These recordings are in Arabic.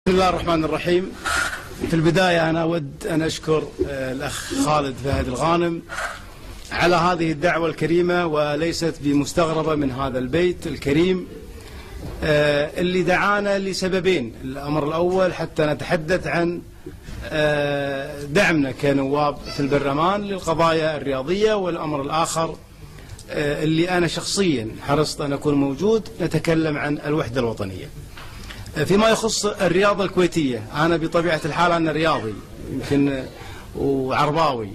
بسم الله الرحمن الرحيم. في البداية أنا أود أن أشكر الأخ خالد فهد الغانم على هذه الدعوة الكريمة، وليست بمستغربة من هذا البيت الكريم اللي دعانا لسببين. الأمر الأول حتى نتحدث عن دعمنا كنواب في البرلمان للقضايا الرياضية، والأمر الآخر اللي أنا شخصيا حرصت أن أكون موجود نتكلم عن الوحدة الوطنية. فيما يخص الرياضة الكويتية، أنا بطبيعة الحال أنا رياضي يمكن وعرباوي،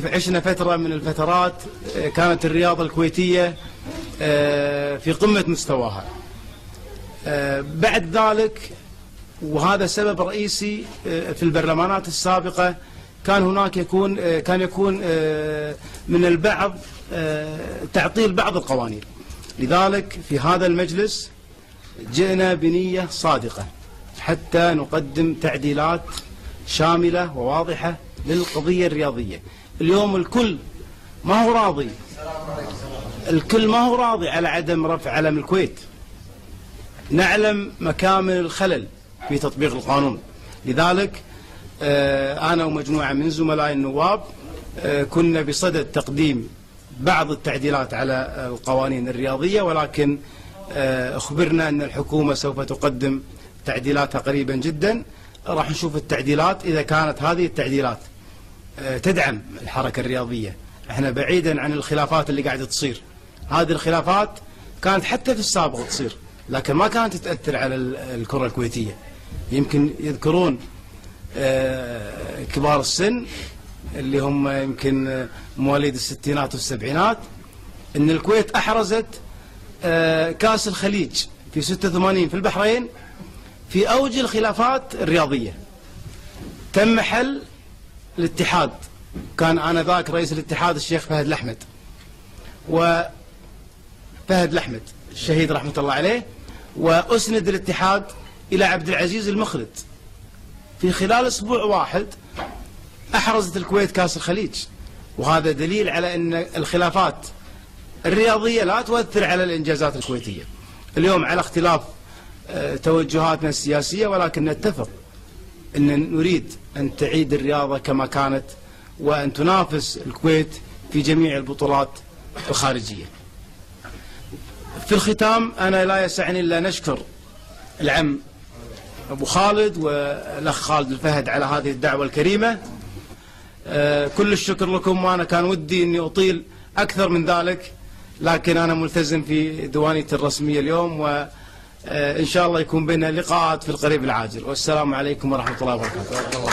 عشنا فترة من الفترات كانت الرياضة الكويتية في قمة مستواها. بعد ذلك، وهذا سبب رئيسي، في البرلمانات السابقة كان يكون من البعض تعطيل بعض القوانين. لذلك في هذا المجلس جئنا بنية صادقة حتى نقدم تعديلات شاملة وواضحة للقضية الرياضية. اليوم الكل ما هو راضي على عدم رفع علم الكويت. نعلم مكامن الخلل في تطبيق القانون. لذلك أنا ومجموعة من زملاء النواب كنا بصدد تقديم بعض التعديلات على القوانين الرياضية، ولكن أخبرنا أن الحكومة سوف تقدم تعديلاتها قريبا جدا. راح نشوف التعديلات إذا كانت هذه التعديلات تدعم الحركة الرياضية. احنا بعيدا عن الخلافات اللي قاعدة تصير، هذه الخلافات كانت حتى في السابق تصير لكن ما كانت تأثر على الكرة الكويتية. يمكن يذكرون كبار السن اللي هم يمكن مواليد الستينات والسبعينات ان الكويت احرزت كاس الخليج في 86 في البحرين في أوج الخلافات الرياضية. تم حل الاتحاد، كان آنذاك رئيس الاتحاد الشيخ فهد الأحمد، وفهد الأحمد الشهيد رحمة الله عليه، وأسند الاتحاد إلى عبد العزيز المخلد. في خلال أسبوع واحد أحرزت الكويت كاس الخليج، وهذا دليل على أن الخلافات الرياضية لا تؤثر على الإنجازات الكويتية. اليوم على اختلاف توجهاتنا السياسية، ولكن نتفق أن نريد أن تعيد الرياضة كما كانت وأن تنافس الكويت في جميع البطولات الخارجية. في الختام أنا لا يسعني إلا نشكر العم أبو خالد والأخ خالد الفهد على هذه الدعوة الكريمة. كل الشكر لكم، وأنا كان ودي أني أطيل أكثر من ذلك، لكن أنا ملتزم في ديوانيتي الرسمية اليوم، وإن شاء الله يكون بيننا لقاءات في القريب العاجل. والسلام عليكم ورحمة الله وبركاته.